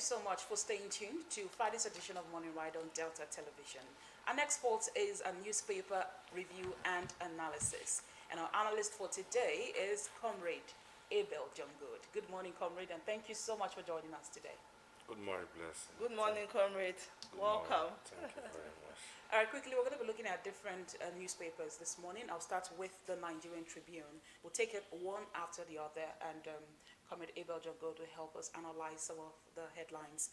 so much for staying tuned to Friday's edition of Morning Ride on Delta Television. Our next sport is a newspaper review and analysis. And our analyst for today is Comrade Abel John Good. Good morning, Comrade, and thank you so much for joining us today. Good morning, Blessing. Good morning, comrade. Welcome. Thank you very much. All right, quickly, we're going to be looking at different newspapers this morning. I'll start with the Nigerian Tribune. We'll take it one after the other, and Comrade Abel John Good will help us analyze some of the headlines.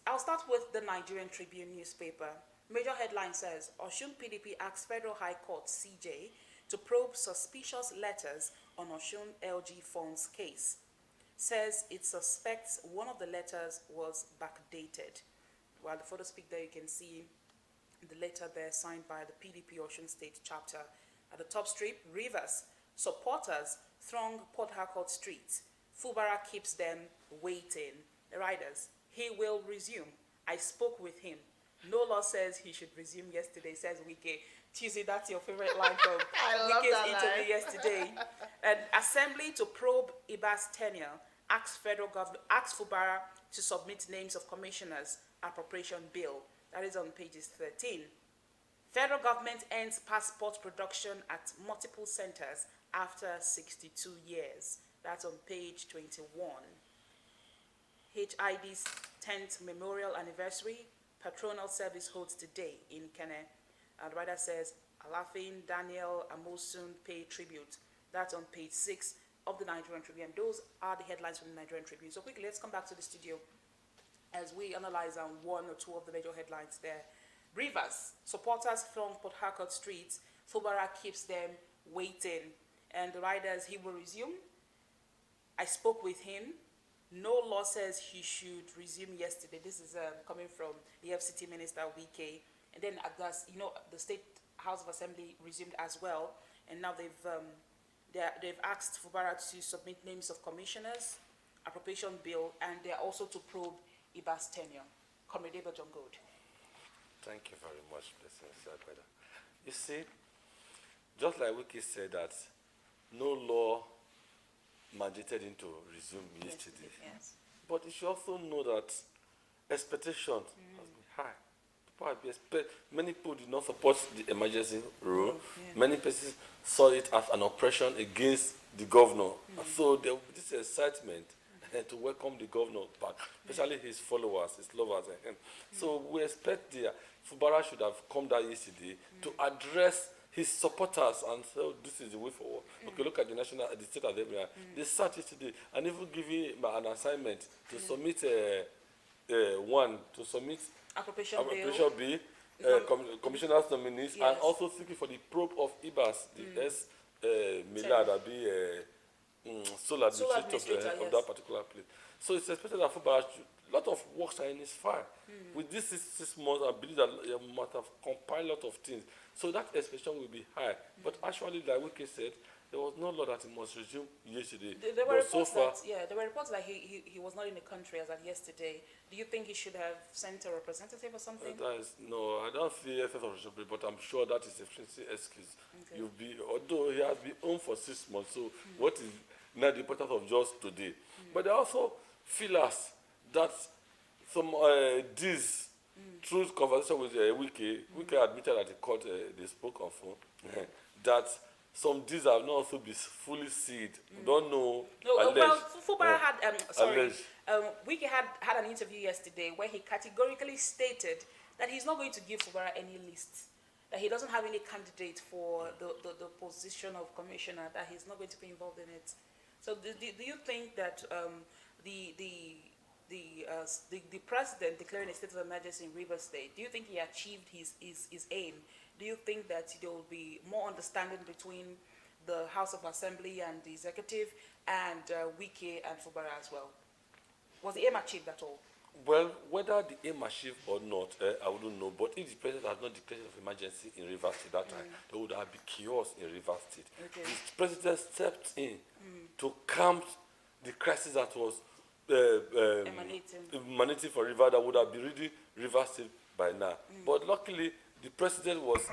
I'll start with the Nigerian Tribune newspaper. Major headline says, Osun PDP asks Federal High Court CJ to probe suspicious letters on Osun LG funds case. Says it suspects one of the letters was backdated. While the photo speak there, you can see the letter there signed by the PDP Osun State chapter. At the top strip, Rivers supporters throng Port Harcourt streets. Fubara keeps them waiting. The riders, he will resume. I spoke with him. No law says he should resume yesterday, says Wike. Tuesday, that's your favorite line from Wike's interview yesterday. An assembly to probe Iba's tenure asks federal government, asks Fubara to submit names of commissioners appropriation bill. That is on pages 13. Federal government ends passport production at multiple centers after 62 years. That's on page 21. HID's 10th memorial anniversary patronal service holds today in Kene. And the writer says, Alafin Daniel Amosun pay tribute. That's on page 6 of the Nigerian Tribune. Those are the headlines from the Nigerian Tribune. So quickly, let's come back to the studio as we analyze one or two of the major headlines there. Rivers, supporters throng Port Harcourt streets. Fubara keeps them waiting. And the riders, he will resume. I spoke with him. No law says he should resume yesterday. This is coming from the FCT Minister, Wike. And then, the State House of Assembly resumed as well. And now they've asked Fubara to submit names of commissioners, appropriation bill, and they're also to probe Iba's tenure. Comrade Abel John Good. Thank you very much, Blessing. You see, just like Wiki said that no law mandated him to resume yesterday. Yes. But you should also know that expectation has been high. Many people did not support the emergency rule. Yeah. Many persons saw it as an oppression against the governor. And so there will be this excitement to welcome the governor back, especially his followers, his lovers. So we expect the Fubara should have come down yesterday to address his supporters and say, oh, this is the way forward. Okay, look at the state assembly. They sat yesterday and even giving an assignment to submit Appropriation bill, commissioners nominees, Yes. and also seeking for the probe of IBAS, the Millard, sole administrator of that particular place. So it's expected that Fubara a lot of works are in his file. With this 6 months, I believe that he must have compiled a lot of things. So that expectation will be high. But actually, like Wike said, there was no law that he must resume yesterday. There were reports that he was not in the country as of yesterday. Do you think he should have sent a representative or something? No, I don't see essence of responsibility, but I'm sure that is a fancy excuse. Okay. Although he has been home for 6 months, so what is now the importance of just today? But there are also feelers that some these through conversation with Wike admitted at the court they spoke on phone that some deals have not also been fully sealed. Don't know. No, well, Fubara Wike had an interview yesterday where he categorically stated that he's not going to give Fubara any list, that he doesn't have any candidate for the position of commissioner, that he's not going to be involved in it. So do you think that the president declaring a state of emergency in Rivers State, do you think he achieved his aim? Do you think that there will be more understanding between the House of Assembly and the executive and Wike and Fubara as well? Was the aim achieved at all? Well, whether the aim achieved or not, I wouldn't know. But if the president had not declared of emergency in Rivers State that time, there would have been chaos in Rivers State. Okay. The president stepped in to calm the crisis that was emanating from River that would have been really Rivers State by now. But luckily, the president was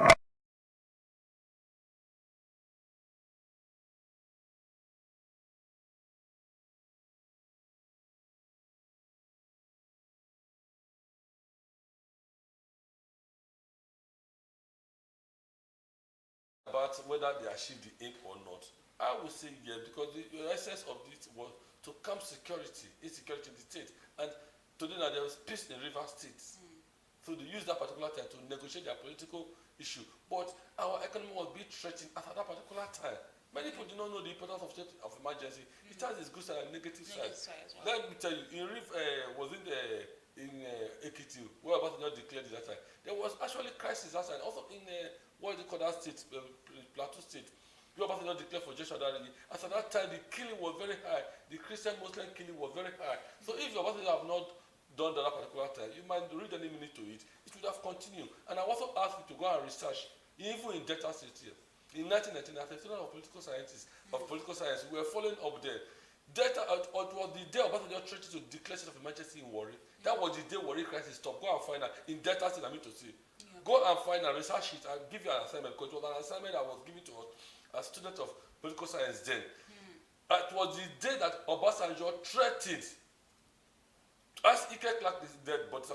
about whether they achieved the aim or not, I would say yes, because the essence of this was to calm security, insecurity in the state. And today now there was peace in Rivers State. So they used that particular time to negotiate their political issue. But our economy was being threatened at that particular time. Many people do not know the importance of state of emergency. It has its good side and negative side. Well. Let me tell you, in Ekiti, where Obasanjo declared it that time, there was actually crisis that time. Also in what they call that state, Plateau State, where Obasanjo declared for Joshua Darigi. As at that time, the killing was very high. The Christian-Muslim killing was very high. So if Obasanjo have not done that particular time, you might read any minute to it. It would have continued. And I also asked you to go and research, even in Delta State here. In 1919, as a student of political scientists, of political science, we were following up there. Delta, it was the day Obasanjo threatened to declare state of emergency in Warri. That was the day Warri crisis stopped. Go and find out. In Delta State, I mean to say. Go and find and research it and give you an assignment, because it was an assignment that was given to us as students of political science then. It was the day that Obasanjo threatened, as Ike Clark is dead, but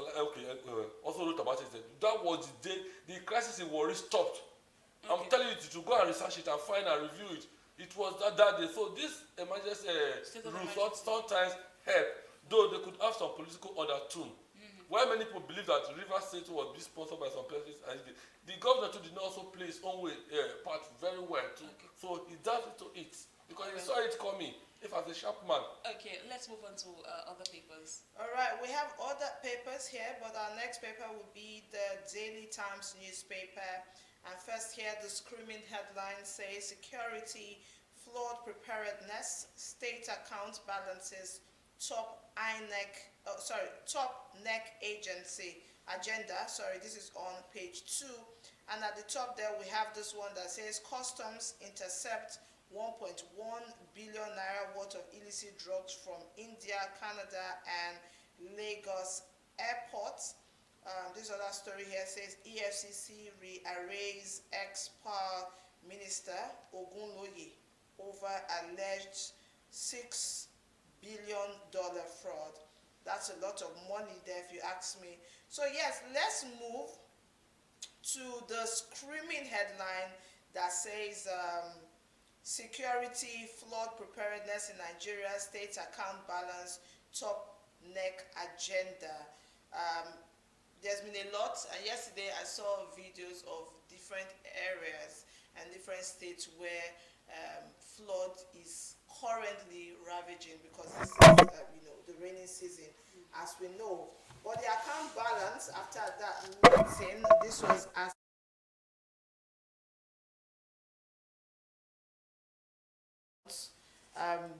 also wrote about it, that was the day the crisis in Warri stopped. I'm telling you to go and research it and find and review it. It was that day. So this emergency rules sometimes help, though they could have some political order too. Why many people believe that Rivers State was being sponsored by some places, and the governor too did not also play his own way part very well too. So he does it to it because he saw it coming. If as a sharp man. Okay, let's move on to other papers. All right, we have other papers here, but our next paper will be the Daily Times newspaper. And first here, the screaming headline says, security, flood preparedness, state account balances, top NEC agency agenda. Sorry, this is on page 2. And at the top there, we have this one that says, customs intercept 1.1 billion naira worth of illicit drugs from India, Canada, and Lagos airports. This other story here says EFCC rearrays ex-power minister Ogunloye over alleged $6 billion fraud. That's a lot of money there if you ask me. So yes, let's move to the screaming headline that says security, flood preparedness in Nigeria, state account balance, top NEC agenda. There's been a lot, and yesterday I saw videos of different areas and different states where flood is currently ravaging because this is the rainy season, as we know. But the account balance after that meeting, this was as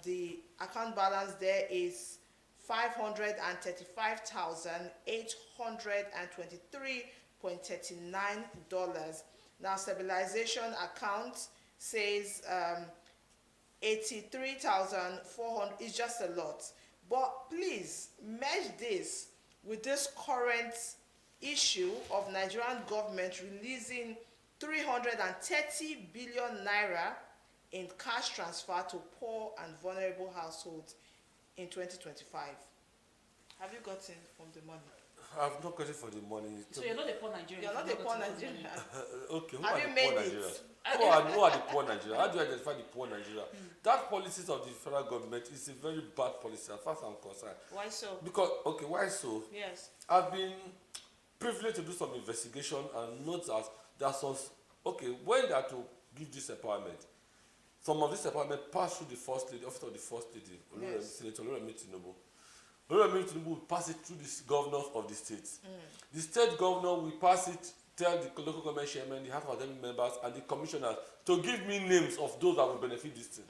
the account balance there is $535,823.39. Now stabilization account says 83,400 is just a lot. But please merge this with this current issue of Nigerian government releasing 330 billion naira in cash transfer to poor and vulnerable households in 2025. Have you gotten from the money? I've not gotten for the money. So you're not a poor Nigerian. You're not a poor Nigerian. Okay, who Have are you the made poor it? Nigerians? Who are the poor Nigerians? How do you identify the poor Nigeria? That policies of the federal government is a very bad policy as far as I'm concerned. Why so? Because, okay, why so? Yes. I've been privileged to do some investigation and note that there's some, okay, when they are to give this empowerment, some of this empowerment pass through the first lady, office of the first lady, yes. Senator Oloremi Tinubu. Oloremi Tinubu will pass it through the governors of the states. The state governor will pass it, tell the local government chairman, the House of Assembly members, and the commissioners to give me names of those that will benefit this thing.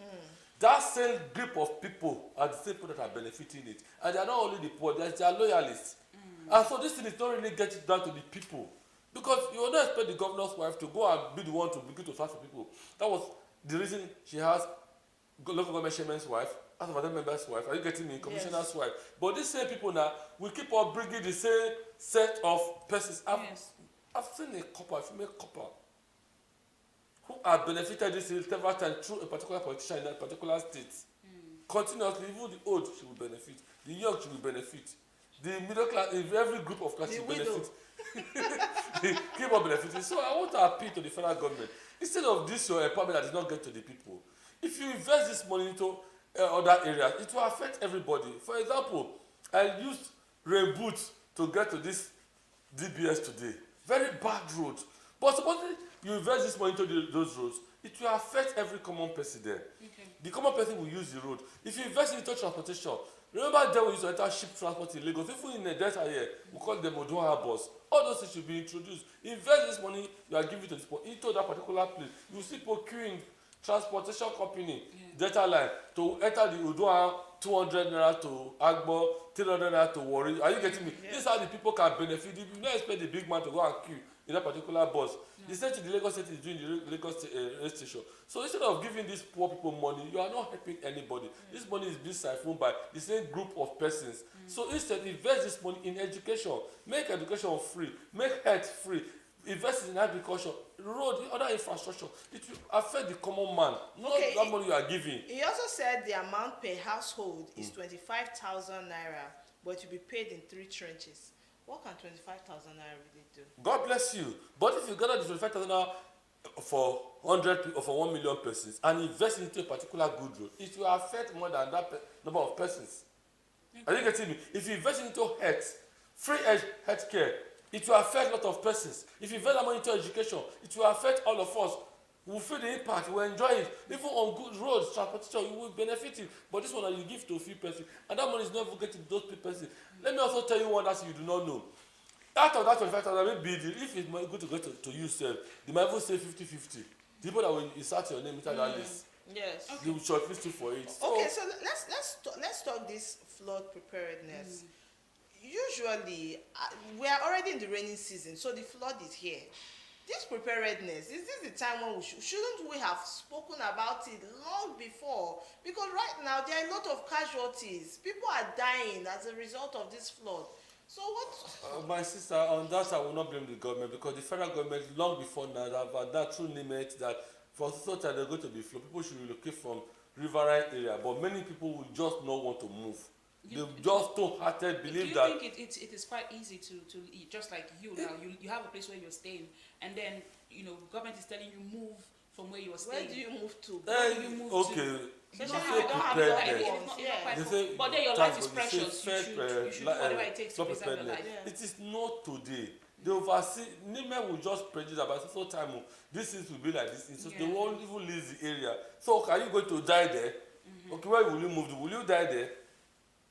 That same group of people are the same people that are benefiting it. And they are not only the poor, they are loyalists. And so this thing is not really getting down to the people. Because you will not expect the governor's wife to go and be the one to begin to search for people. That was the reason she has local government chairman's wife, House of Assembly member's wife, are you getting me? Commissioner's wife. But these same people now, we keep on bringing the same set of persons. I've seen a couple, a female couple, who have benefited this several times through a particular politician in a particular state. Continuously, even the old she will benefit, the young she will benefit, the middle class, in every group of class she will benefit. keep on benefiting. So I want to appeal to the federal government. Instead of this your empowerment that did not get to the people, if you invest this money into other areas, it will affect everybody. For example, I used rain boots to get to this DBS today. Very bad road. But supposedly you invest this money into those roads, it will affect every common person there. Okay. The common person will use the road. If you invest into transportation, remember then we used to enter ship transport in Lagos. Even in the Delta here, we call them Odunawa bus. All those things should be introduced. Invest this money you are giving to this into that particular place. You see people queuing transportation company, Delta line, to enter the Odunawa 200 naira to Agbo, 300 naira to Warri. Are you getting me? Yeah. This is how the people can benefit. You don't expect the big man to go and queue in that particular bus. The same thing the Lagos State is doing the Lagos rail station. So instead of giving these poor people money, you are not helping anybody. This money is being siphoned by the same group of persons. So instead, invest this money in education. Make education free. Make health free. Invest in agriculture, road, other infrastructure. It will affect the common man, not Okay, that money you are giving. He also said the amount per household is 25,000 naira, but to be paid in 3 trenches. What can 25,000 naira really do? God bless you. But if you gather the 25,000 naira for 100 people, or for 1 million persons, and invest into a particular good road, it will affect more than that number of persons. Are you getting me? If you invest into health, free health care, it will affect a lot of persons. If you invest that money into education, it will affect all of us. We will feel the impact, we will enjoy it. Even on good roads, transportation, you will benefit it. But this one that you give to a few persons, and that money is not getting to those few persons. Let me also tell you one that you do not know. Out of that 25,000, maybe if it's good to go to you, sir, they might even say 50-50. The people that will insert your name into that list, Yes. they will shortlist you for it. Okay, so let's talk this flood preparedness. Usually, we are already in the rainy season, so the flood is here. This preparedness, is this the time when shouldn't we have spoken about it long before? Because right now there are a lot of casualties. People are dying as a result of this flood. So what? My sister, on that I will not blame the government, because the federal government long before now have had that true limit that for such that they're going to be flood, people should relocate from riverine area, but many people will just not want to move. They just wholehearted believe that. Do you think it is quite easy to just like you now, you have a place where you're staying, and then government is telling you move from where you are Where staying. do you move to? Where do you move okay. to? Especially They how we say don't have preparedness. loved ones. Yeah. They say But then your time, life is but they say precious. You should do like, whatever it takes to not preserve your preparedness. life. Yeah. It is not today. They oversee. Nime will just prejudice about so time. This things will be like this. So they Yeah. won't even leave the area. So are you going to die there? Okay, where will you move to? Will you die there?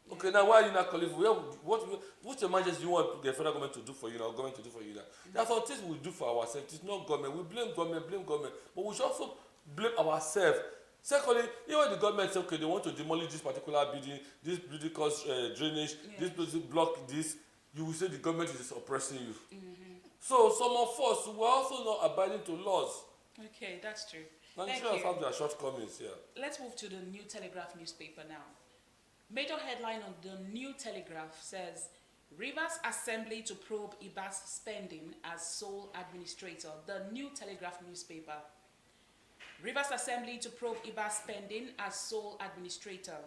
Okay, now why are you not calling for what emergency you want the federal government to do for you now, government to do for you now? There are some things we do for ourselves. It's not government. We blame government, but we should also blame ourselves. Secondly, even the government say, okay, they want to demolish this particular building cause drainage, this building block this, you will say the government is oppressing you. So some of us were also not abiding to laws. Okay, that's true. Nigerians have their shortcomings here. Let's move to the New Telegraph newspaper now. Major headline on the New Telegraph says, Rivers Assembly to probe Ibas spending as sole administrator. The New Telegraph newspaper. Rivers Assembly to probe Ibas spending as sole administrator.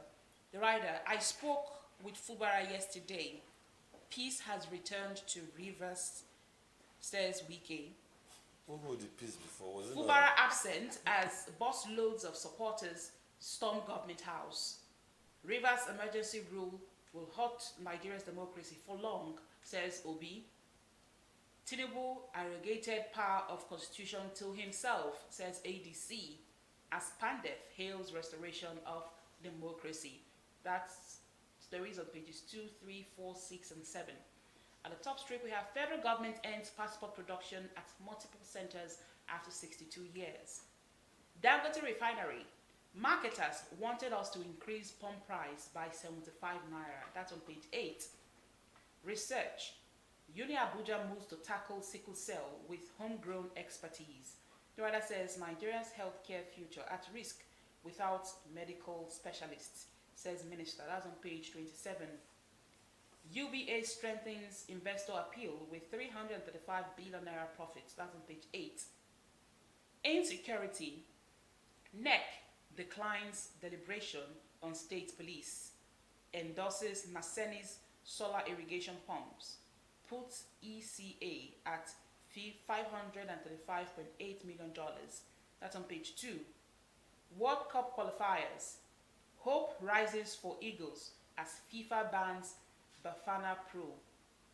The writer, I spoke with Fubara yesterday. Peace has returned to Rivers, says Wike. Who hold the peace before? Was it Fubara absent as bus loads of supporters storm government house. Rivers emergency rule will hurt Nigeria's democracy for long, says Obi. Tinubu arrogated power of constitution to himself, says ADC, as Pandef hails restoration of democracy. That's stories on pages 2, 3, 4, 6, and 7. At the top strip, we have federal government ends passport production at multiple centers after 62 years. Dangote Refinery. Marketers wanted us to increase pump price by 75 naira. That's on page 8. Research. Uni Abuja moves to tackle sickle cell with homegrown expertise. The writer says Nigeria's healthcare future at risk without medical specialists, says minister. That's on page 27. UBA strengthens investor appeal with 335 billion naira profits. That's on page 8. Insecurity. NEC declines deliberation on state police. Endorses Naseni's solar irrigation pumps. Puts ECA at $535.8 million. That's on page 2. World Cup qualifiers. Hope rises for Eagles as FIFA bans Bafana Pro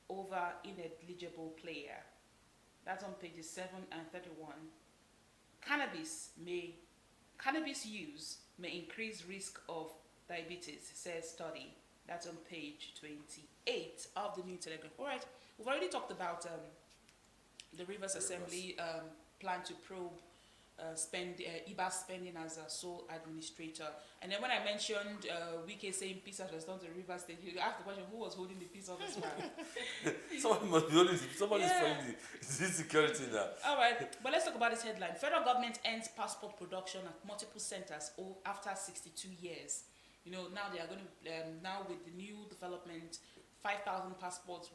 over ineligible player. That's on pages 7 and 31. Cannabis use may increase risk of diabetes, says study. That's on page 28 of the New Telegraph. All right, we've already talked about the Rivers Assembly plan to probe IBA's spending as a sole administrator. And then when I mentioned Wike saying peace has returned to Rivers State, you asked the question, who was holding the peace office man? Somebody must be holding. Somebody is holding the insecurity now. All right, but let's talk about this headline. Federal government ends passport production at multiple centers after 62 years. You know, now they are going to, now with the new development, 5,000 passports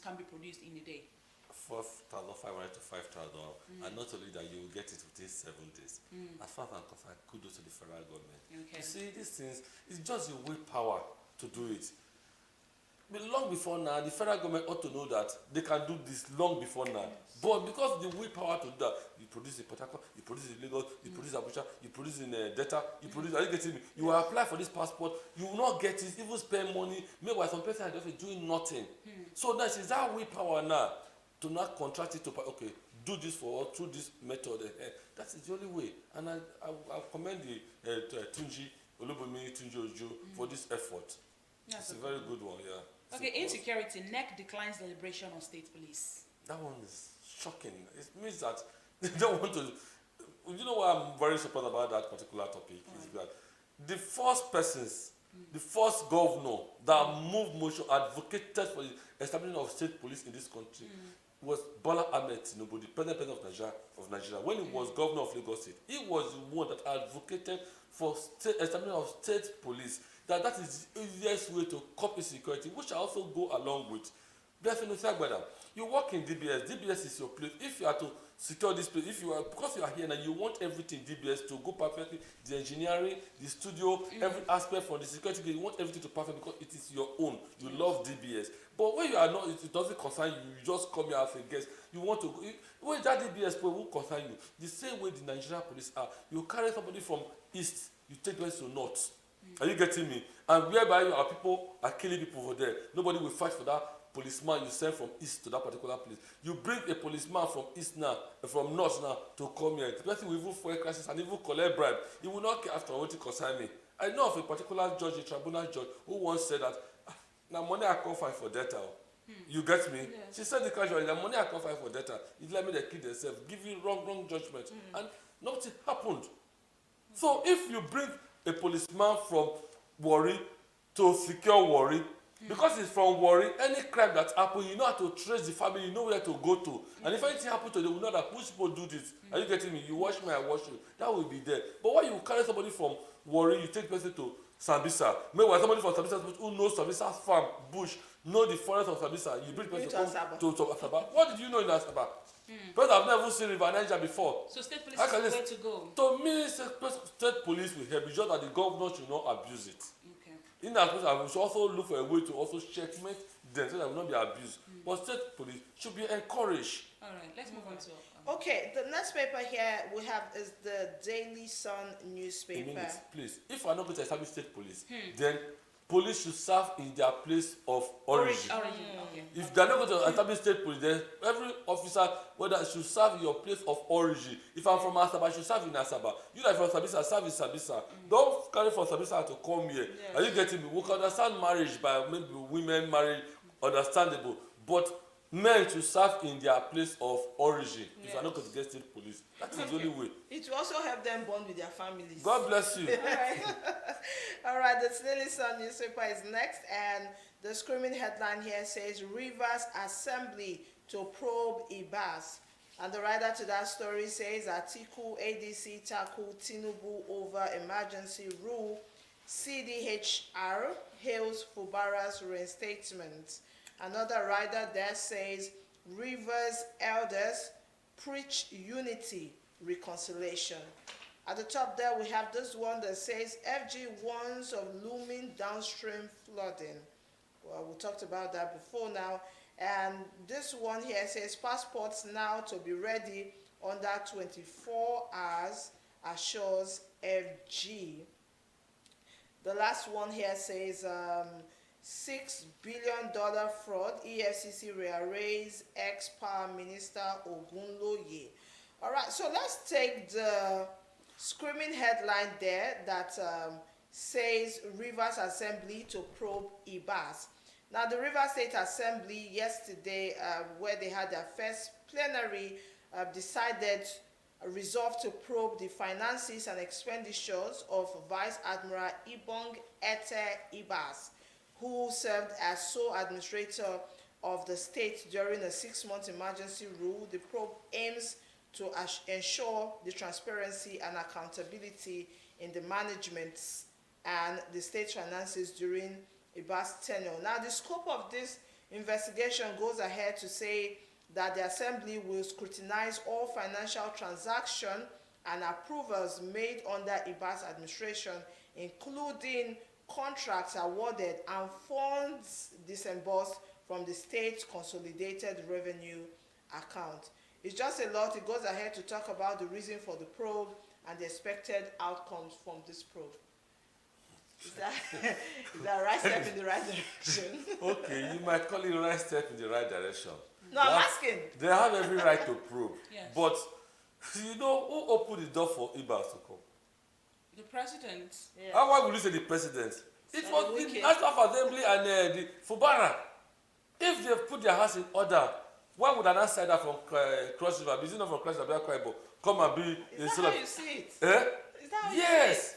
can be produced in a day. 4,500 to 5,000, and not only that, you will get it within 7 days. As far as I'm concerned, kudos to the federal government. Okay. You see, these things, it's just your willpower to do it. But long before now, the federal government ought to know that they can do this long before now. But because the willpower to do that, you produce in Port Harcourt, you produce in Lagos, you produce in Abuja, you produce in Delta, you produce, are you getting me? You will apply for this passport, you will not get it, even spend money. Meanwhile, some person are just doing nothing. So that is that willpower now to not contract it to, okay, do this for through this method. That is the only way. And I commend the Tunji Ojo for this effort. It's a very good one, yeah. Okay, insecurity. NEC declines deliberation on state police. That one is shocking. It means that they don't want to. You know why I'm very surprised about that particular topic? Is that the first persons, the first governor that moved motion, advocated for the establishment of state police in this country was Bola Ahmed Tinubu, the president of Nigeria. When he was governor of Lagos State, he was the one that advocated for establishment of state police. That is the easiest way to curb insecurity, which I also go along with. You work in DBS. DBS is your place. If you are to secure this place, if you are, because you are here now, you want everything DBS to go perfectly. The engineering, the studio, every aspect from the security, you want everything to perfect because it is your own. You love DBS. But when you are not, it doesn't concern you. You just come here as a guest. You want to. When that DBS place won't concern you. The same way the Nigerian police are. You carry somebody from east, you take them to north. Are you getting me? And whereby our people are killing people over there, nobody will fight for that policeman you send from east to that particular place. You bring a policeman from east now, from north now, to come here. The person will even fuel crisis and even collect bribe. He will not care after what it concern me. I know of a particular judge, a tribunal judge, who once said that, now money I can't find for data. You get me? Yes. She said the casually, the money I can't find for data. It let me they kill themselves, give you wrong judgment. And nothing happened. So if you bring a policeman from Warri to secure Warri, because it's from Warri, any crime that happens, you know how to trace the family, you know where to go to. And if anything happens to them, you know that which people do this. Are you getting me? You watch me, I watch you. That will be there. But when you carry somebody from Warri, you take person to Sambisa. Meanwhile, somebody from Sambisa who knows Sambisa's farm, bush, know the forest of Sambisa, you bring person to Asaba. What did you know in Asaba? Because I've never seen River Niger before. So state police is the way to go. To me, state police will help. It's just that the governor should not abuse it. Okay. In that case, I should also look for a way to also checkmate them so that will not be abused. But state police should be encouraged. All right, let's move on to. Okay, the next paper here we have is the Daily Sun newspaper. A minute, please. If we are not going to establish state police, then police should serve in their place of origin. Okay. If they are not going to establish state police, then every officer, whether should serve in your place of origin. If I'm from Asaba, I should serve in Asaba. You that from Sabisa, serve in Sabisa. Don't carry from Sabisa to come here. Yes. Are you getting me? We can understand marriage by maybe women marriage, understandable. But men to serve in their place of origin. Yes. If you are not going to get state police, that is the only way. It will also help them bond with their families. God bless you. All right, the Daily Sun newspaper is next, and the screaming headline here says Rivers Assembly to probe IBAS. And the writer to that story says Atiku ADC tackle Tinubu over emergency rule. CDHR hails Fubara's reinstatement. Another writer there says Rivers elders preach unity, reconciliation. At the top there we have this one that says FG warns of looming downstream flooding. Well, we talked about that before now. And this one here says passports now to be ready under 24 hours, assures FG. The last one here says $6 billion fraud, EFCC rearraise ex-power minister Ogunloye. All right, so let's take the screaming headline there that says Rivers Assembly to probe Ibas. Now, the Rivers State Assembly yesterday, where they had their first plenary, decided resolved to probe the finances and expenditures of Vice Admiral Ibong Ete Ibas, who served as sole administrator of the state during a 6-month emergency rule. The probe aims to ensure the transparency and accountability in the management and the state finances during Ibas' tenure. Now, the scope of this investigation goes ahead to say that the Assembly will scrutinize all financial transactions and approvals made under Ibas' administration, including contracts awarded and funds disbursed from the state consolidated revenue account. It's just a lot. It goes ahead to talk about the reason for the probe and the expected outcomes from this probe. Is that right step in the right direction? Okay, you might call it right step in the right direction. No, I'm asking. They have every right to probe. Yes. But, you know, who opened the door for Ibas to come? The president. Yeah. Why will you say the president? It So was wicked. the National Assembly and the Fubara. If they put their house in order, why would an outsider from Cross River, be not from Cross River, come and be Is that how you see it? Eh? Is that how Yes.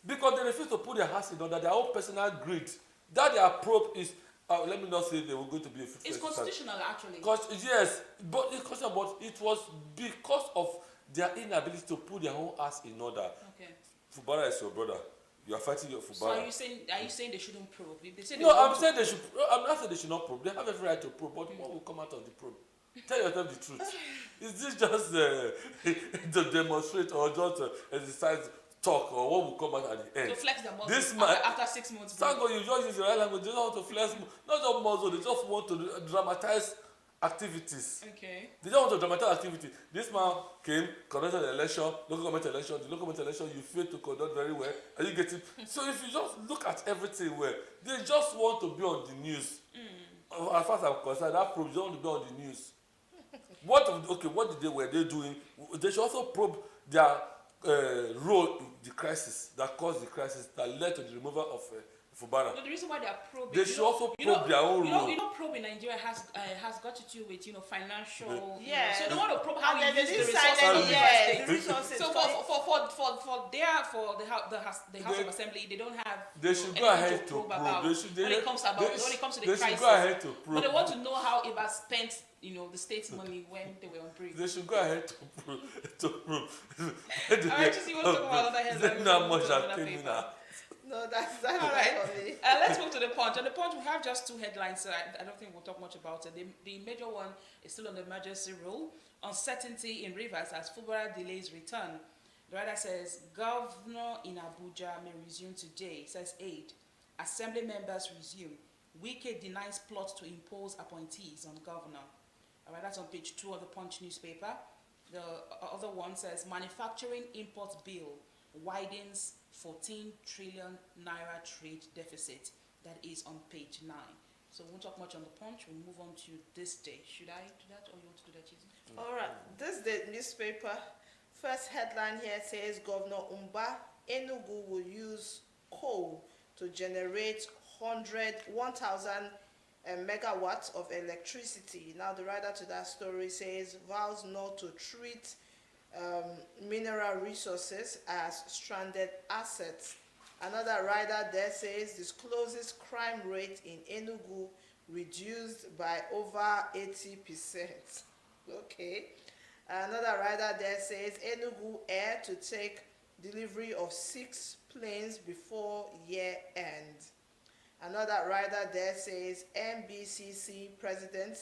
Because they refuse to put their house in order, their own personal greed. That their probe is, let me not say they were going to be a It's constitutional, actually. Yes, but it was because of their inability to put their own house in order. Okay. Fubara is your brother. You are fighting your Fubara. So are you saying they shouldn't probe? If they say they No, want I'm saying they should. I'm not saying they should not probe. They have every right to probe. But what will come out of the probe? Tell yourself the truth. Is this just to demonstrate or just exercise talk, or what will come out at the end? to flex their muscles This man, after 6 months. thank God you just use the right language. They don't want to flex, not just muscle. They just want to dramatize activities. Okay. They don't want to dramatize activity. This man came, conducted an election, local government election. The local government election, you failed to conduct very well. Are you getting? So if you just look at everything well, they just want to be on the news. As far as I'm concerned, that probe, they want to be on the news. What were they doing? They should also probe their role in the crisis that caused the crisis that led to the removal of Fubara. No, the reason why they are probing, They should also probe their own role. probe in Nigeria has got to do with financial. Yeah. So they want to probe how And you then use they the decided, resources. yeah, the resources. So for the House of Assembly, they don't have. They should go anything ahead to probe probe. about They should. when it comes to the they crisis. should go ahead to probe. But they want to know how Iba spent, the state's money when they were on break. They should go ahead to prove. All right, just you want to talk about other headlines? Not much that came in. No, that's All right. for me. Let's move to the Punch. On the Punch, we have just 2 headlines. So I don't think we'll talk much about it. The major one is still on the emergency rule. Uncertainty in Rivers as Fubara delays return. The writer says, Governor in Abuja may resume today, says aide. Assembly members resume. Wike denies plot to impose appointees on governor. All right, that's on page 2 of the Punch newspaper. The other one says, manufacturing import bill widens 14 trillion naira trade deficit. That is on page 9. So we won't talk much on the Punch. We'll move on to this day. Should I do that, or you want to do that, Chizi? All right, this is the newspaper. First headline here says Governor Umba Enugu will use coal to generate 1,000 megawatts of electricity. Now, the writer to that story says vows not to treat mineral resources as stranded assets. Another writer there says discloses crime rate in Enugu reduced by over 80%. Okay. Another writer there says Enugu Air to take delivery of 6 planes before year end. Another writer there says MBCC president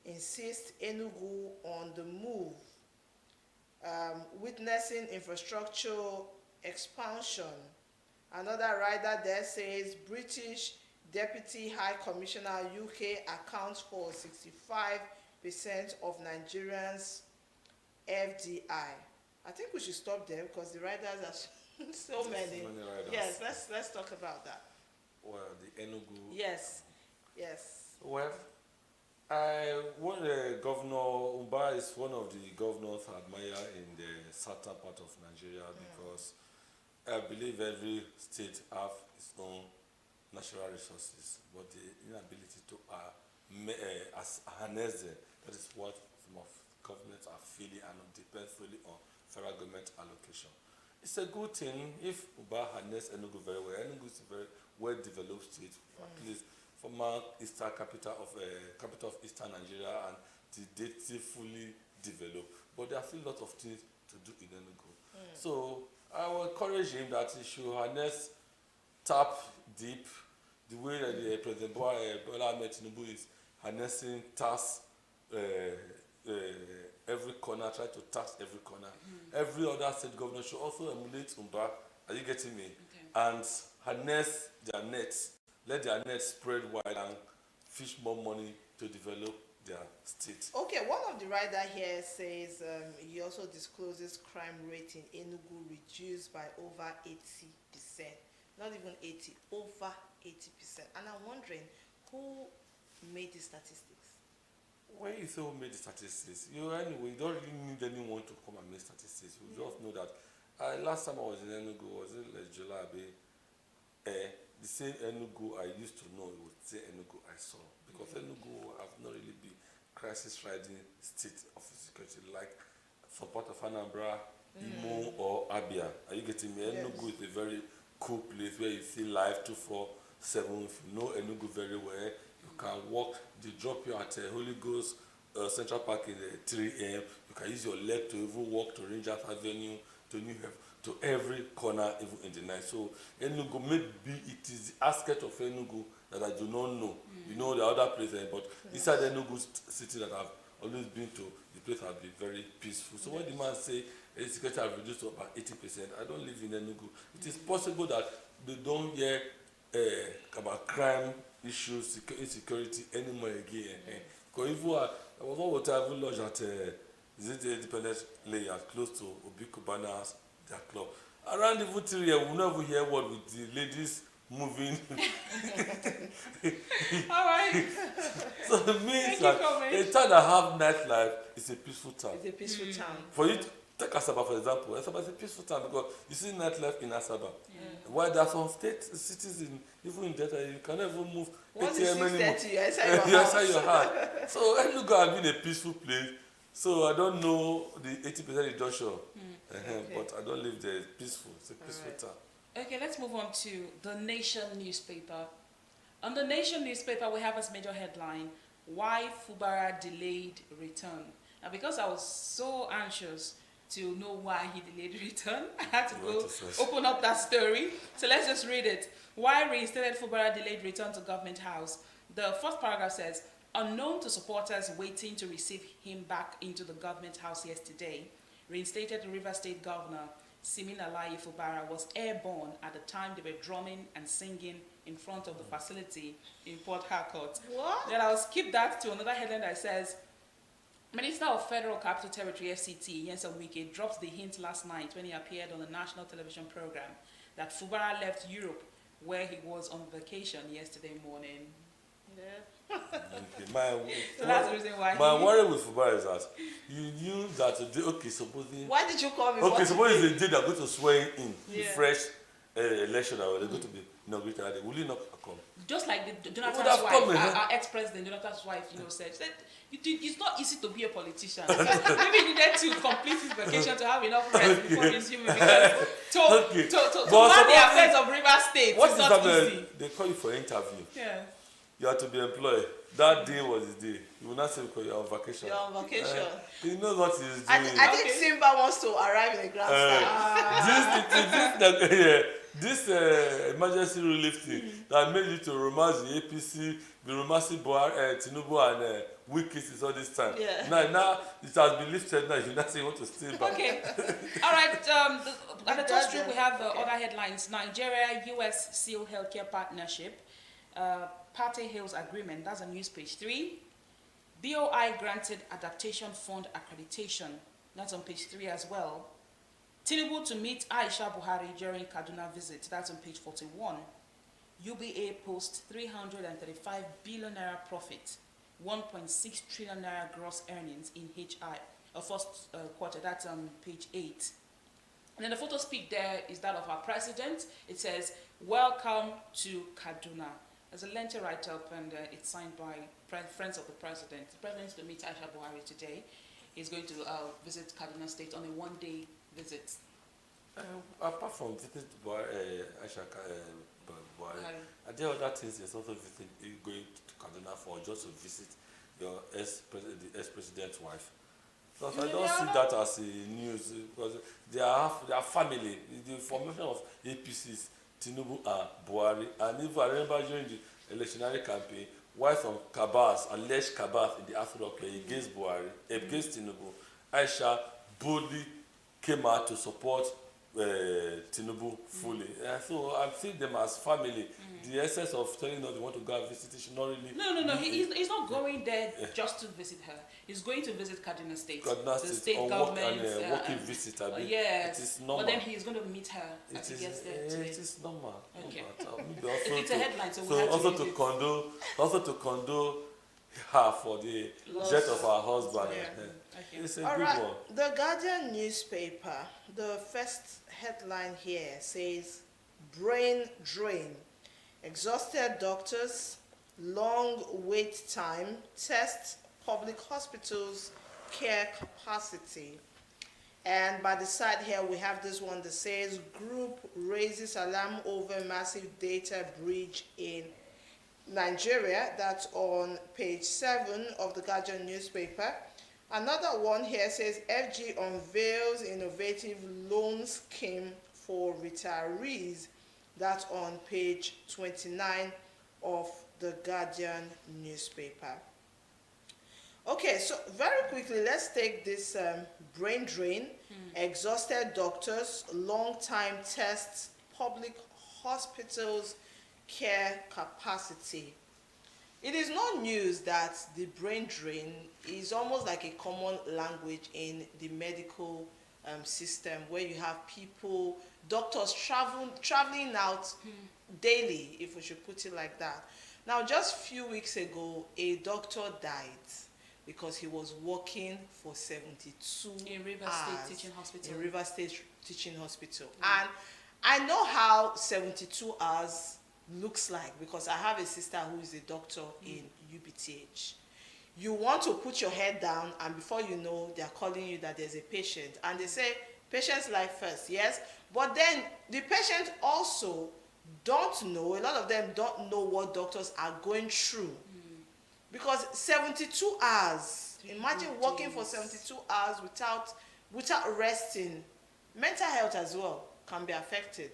insists Enugu on the move. Witnessing infrastructure expansion. Another writer there says British Deputy High Commissioner UK accounts for 65% of Nigerians' FDI. I think we should stop there because the riders are so many. So many riders. Yes, let's talk about that. Well, the Enugu. Yes. Well, Governor Umba is one of the governors I admire in the southern part of Nigeria because I believe every state have its own natural resources, but the inability to harness them, that is what some of governments are feeling and depends fully on federal government allocation. It's a good thing if Uba harness Enugu very well. Enugu is a very well-developed state, at least former Eastern capital of Eastern Nigeria, and the data fully developed. But there are still a lot of things to do in Enugu. So I will encourage him that he should harness, tap deep, the way that the President Bola Ahmed Tinubu is harnessing tax every corner, try to tax every corner. Every other state governor should also emulate Umba. Are you getting me? Okay. And harness their nets. Let their nets spread wide and fish more money to develop their state. Okay, one of the rider here says he also discloses crime rate in Enugu reduced by over 80%. Not even 80, over 80%. And I'm wondering who made the statistics? When you say who made the statistics, you don't really need anyone to come and make statistics. You just know that. Last time I was in Enugu, was it like July? The same Enugu I used to know, it would say Enugu I saw. Because Enugu have not really been crisis-riding state of security like some part of Anambra, Imo, or Abia. Are you getting me? Yes. Enugu is a very cool place where you see live 24/7. If you know Enugu very well, you can walk. They drop you at Holy Ghost Central Park in 3 a.m. You can use your leg to even walk to Rangers Avenue, to New Haven, to every corner, even in the night. So Enugu, maybe it is the aspect of Enugu that I do not know. You know the other places, but inside Enugu city that I've always been to, the place has been very peaceful. So when the man say security has reduced to about 80%, I don't live in Enugu. It is possible that they don't hear about crime issues, insecurity anymore again. Because even I was one time lodged at is it the Independence Layer close to Obi Kubana's their club. Around the 3 years, we never hear word with the ladies moving. All right. So it means that a town that have nightlife is a peaceful town. It's a peaceful town. For you to take Asaba for example, Asaba is a peaceful town because you see nightlife in Asaba. While there are some cities even in Delta, you cannot even move Once it's ATM anymore. 6:30, you're inside your house. So Enugu has been a peaceful place. So I don't know the 80% reduction, but I don't live there. It's peaceful. It's a peaceful town. Okay, let's move on to the Nation newspaper. On the Nation newspaper, we have as major headline, why Fubara delayed return. Now, because I was so anxious to know why he delayed return, I had to go open up that story. So let's just read it. Why reinstated Fubara delayed return to government house? The first paragraph says, unknown to supporters waiting to receive him back into the government house yesterday, reinstated Rivers State Governor Siminalayi Fubara was airborne at the time they were drumming and singing in front of the facility in Port Harcourt. What? Then I'll skip that to another headline that says, Minister of Federal Capital Territory FCT, Nyesom Wike, dropped the hint last night when he appeared on the national television program that Fubara left Europe, where he was on vacation yesterday morning. Yeah. So that's the reason why. My worry with Fubara is that you knew that today, okay, supposing. Why did you call me? Okay, suppose it's the day they're going to swear in the Yeah. fresh election that they're going to be inaugurated that day. Will you not come? Just like the would Jonathan's have wife, come, our ex-president Jonathan's wife, said it's not easy to be a politician. Maybe he needed to complete his vacation to have enough rest before resuming. Because to run the affairs of Rivers State What is is not that? easy. They call you for interview. Yeah. You have to be employed. That day was the day. You will not say because you're on vacation. You're on vacation. He knows what he's doing. I think Simba wants to arrive in the grandstand. This emergency relief thing that made you to romance the APC, be romancing Tinubu and Wike since all this time. Yeah. Now it has been lifted. Now you not say you want to stay back. Okay. All right. At the top strip, we have the other headlines. Nigeria-US seal healthcare partnership. Party Hills Agreement, that's on news page 3. BOI granted Adaptation Fund accreditation, that's on page 3 as well. Tinubu to meet Aisha Buhari during Kaduna visit, that's on page 41. UBA posts 335 billion naira profit, 1.6 trillion naira gross earnings in first quarter, that's on page 8. And then the photo speak there is that of our president. It says, "Welcome to Kaduna." There's a lengthy write-up, and it's signed by friends of the president. The president is to meet Aisha Buhari today. He's going to visit Kaduna State on a one-day visit. Apart from visiting Aisha Buhari, are there other things you're also going to Kaduna for, just to visit your the ex-president's wife? Because I don't see that as a news, because they are family. The formation of APCs, Tinubu and Buhari, and if I remember during the electionary campaign, while some cabals, alleged cabals in the Afro against Buhari, against Tinubu, Aisha boldly came out to support Tinubu fully. So I see them as family. The essence of telling them they want to go and visit, she not really. No. He's not going there just to visit her. He's going to visit Kaduna State. Kaduna the State, state government. working visit. I mean, yes. It is normal. But then he's going to meet her as he gets there today. It is normal. Okay. It's a headline, so we so have to also use to it. condole her for the death of her husband. Yeah. Okay. It's a All good right, one. the Guardian newspaper, the first headline here says, "Brain drain. Exhausted doctors, long wait time, test public hospitals' care capacity." And by the side here, we have this one that says, "Group raises alarm over massive data breach in Nigeria." That's on page 7 of the Guardian newspaper. Another one here says, "FG unveils innovative loan scheme for retirees." That's on page 29 of the Guardian newspaper. Okay, so very quickly, let's take this brain drain. Exhausted doctors, long time tests, public hospitals' care capacity. It is no news that the brain drain is almost like a common language in the medical system, where you have people, doctors traveling out daily, if we should put it like that. Now, just a few weeks ago, a doctor died because he was working for 72 In River hours State Teaching Hospital. in River State Teaching Hospital. And I know how 72 hours looks like, because I have a sister who is a doctor in UBTH. You want to put your head down, and before you know, they are calling you that there's a patient, and they say patient's life first, yes, but then the patient also don't know, a lot of them don't know what doctors are going through, because 72 hours, imagine working for 72 hours without resting. Mental health as well can be affected.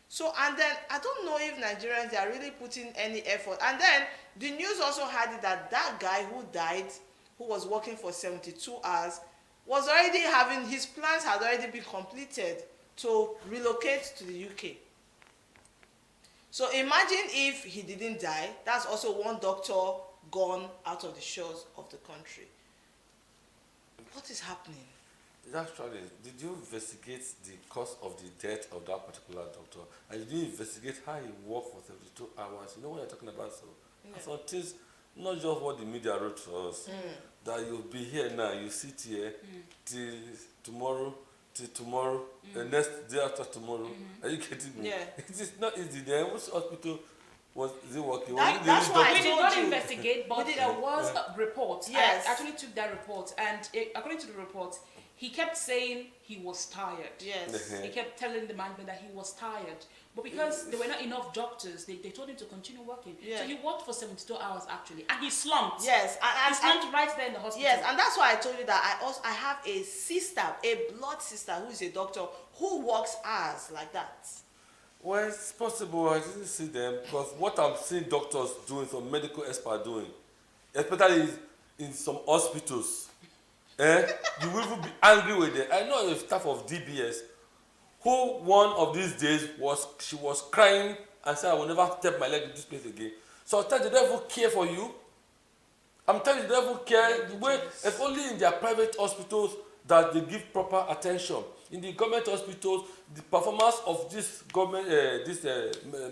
So, and then I don't know if Nigerians, they are really putting any effort. And then the news also had it that that guy who died, who was working for 72 hours, was already having, his plans had already been completed to relocate to the UK. So imagine if he didn't die, that's also one doctor gone out of the shores of the country. What is happening? Actually, did you investigate the cause of the death of that particular doctor? And did you investigate how he worked for 72 hours? You know what you're talking about? So, some things, not just what the media wrote to us, that you'll be here now, you sit here till tomorrow, the next day after tomorrow. Are you getting me? Yeah. It is not easy. Then which hospital was it working? That's why We I did told not you. investigate, but there was a report. Yes. I actually took that report, and according to the report, he kept saying he was tired. Yes. He kept telling the management that he was tired. But because there were not enough doctors, they told him to continue working. Yeah. So he worked for 72 hours actually, and he slumped. Yes. He slumped right there in the hospital. Yes, and that's why I told you that I have a sister, a blood sister, who is a doctor who works hours like that. Well, it's possible. I didn't see them, because what I'm seeing doctors doing, some medical experts doing, especially in some hospitals, you will even be angry with them. I know a staff of DBS who one of these days was crying and say I will never step my leg in this place again. Sometimes they don't even care for you. I'm telling you, they don't even care. The way it's only in their private hospitals that they give proper attention. In the government hospitals, the performance of this government,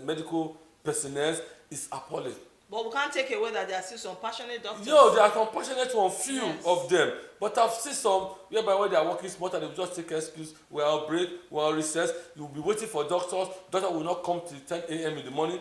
medical personnel is appalling. But we can't take away that there are still some passionate doctors. No, there are some passionate one, few Yes. of them. But I've seen some whereby when they are working smarter, they will just take excuse. We're on break, we're on recess. You will be waiting for doctors. Doctor will not come till 10 a.m. in the morning.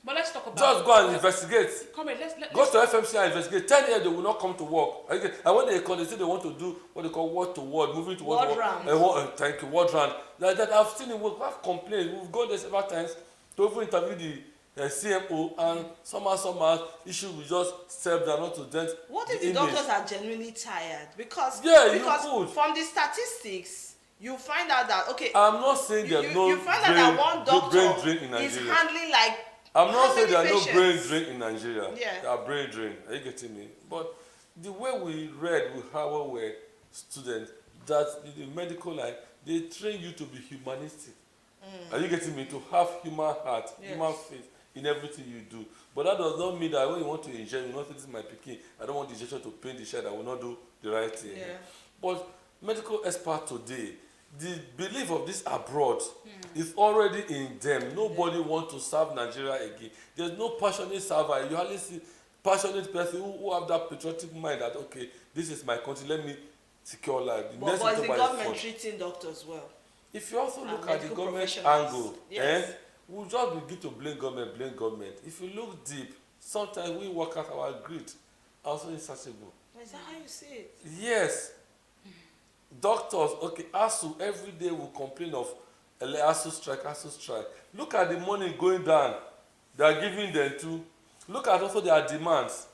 But let's talk about. Just go and investigate. Comrade, Go to FMC and investigate. 10 a.m. they will not come to work. Okay. And when they come, they say they want to do what they call word to word, moving to word. Ward round. Thank you, word round. Like that, I've seen it. We have complaints. We've gone there several times to even interview the CMO, and somehow issue will just step down not to dent. What if the doctors are genuinely tired? Because could. From the statistics, you find out that I'm not saying there's no you find out that one doctor brain drain in is Nigeria. handling like. I'm not saying there are no patients? brain drain in Nigeria. Yeah. There are brain drain. Are you getting me? But the way we read with how we were students, that in the medical line, they train you to be humanistic. Are you getting me? To have human heart, human faith in everything you do. But that does not mean that when you want to inject, you not say this is my pikin. I don't want the injection to pain the child. I will not do the right thing. Yeah. But medical experts today, the belief of this abroad is already in them. Nobody wants to serve Nigeria again. There's no passionate server. You hardly see passionate person who have that patriotic mind that, okay, this is my country, let me secure life. But is the government treating doctors well? If you also look at the government angle, we'll just begin to blame government. If you look deep, sometimes we work out our greed, also insatiable. Is that how you see it? Yes. Doctors, okay, ASU every day will complain of ASU strike. Look at the money going down. They are giving them to. Look at also their demands.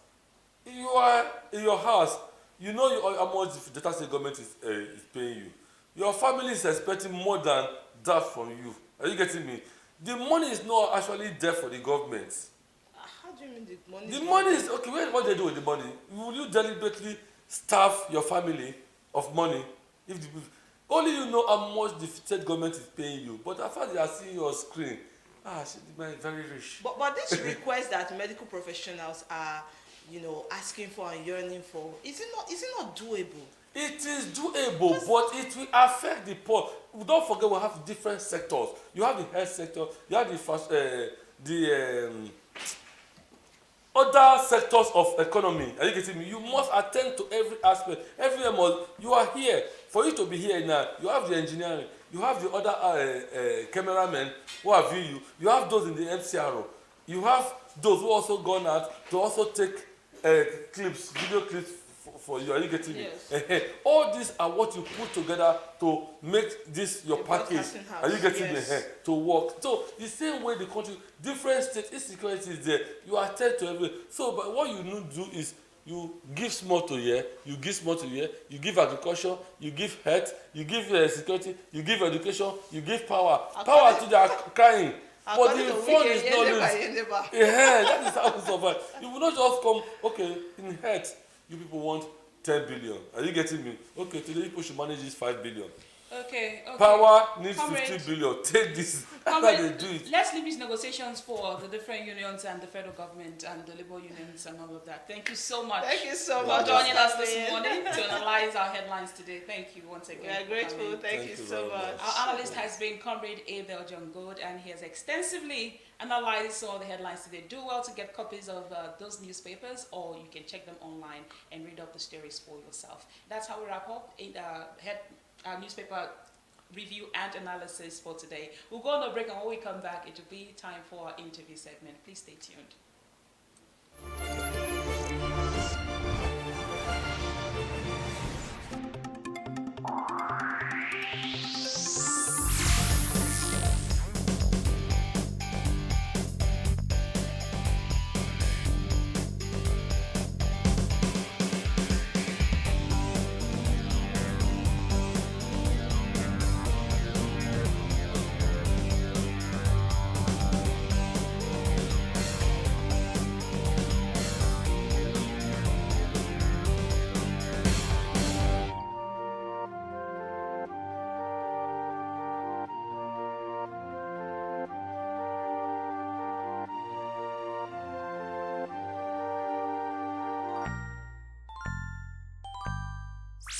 You are in your house, you know how much the Delta State government is paying you. Your family is expecting more than that from you. Are you getting me? The money is not actually there for the government. How do you mean the money? The money is okay. What they do with the money? Will you deliberately starve your family of money? If only you know how much the state government is paying you. But as far as they are seeing your screen, she's very rich. But this request that medical professionals are, asking for and yearning for, is it not doable? It is doable, but it will affect the poor. Don't forget, we have different sectors. You have the health sector, you have the other sectors of economy. Are you getting me? You must attend to every aspect. You are here. For you to be here now, you have the engineering, you have the other cameramen who are viewing you, you have those in the MCRO, you have those who also gone out to also take video clips for you. Are you getting me? Yes. All these are what you put together to make this your package. Are you getting me? To work. So the same way the country, different states, insecurity is there. You attend to everything. So, but what you need to do is you give small to here, you give small to here, you give agriculture, you give health, you give security, you give education, you give power. Power to their crying. But the fund is not used. That is how we survive. You will not just come, okay, in health, you people want 10 billion. Are you getting me? Okay, today people should manage this 5 billion. Okay. Power needs Comrade, 50 billion. Take this. That's how they do it. Let's leave these negotiations for the different unions and the federal government and the labor unions and all of that. Thank you so much. Thank you so for much joining us this morning to analyze our headlines today. Thank you once again. We are grateful. Thank you so much. Our analyst has been Comrade Abel John Gold, and he has extensively analyzed some of the headlines today. Do well to get copies of those newspapers, or you can check them online and read up the stories for yourself. That's how we wrap up in our newspaper review and analysis for today. We'll go on a break, and when we come back, it will be time for our interview segment. Please stay tuned.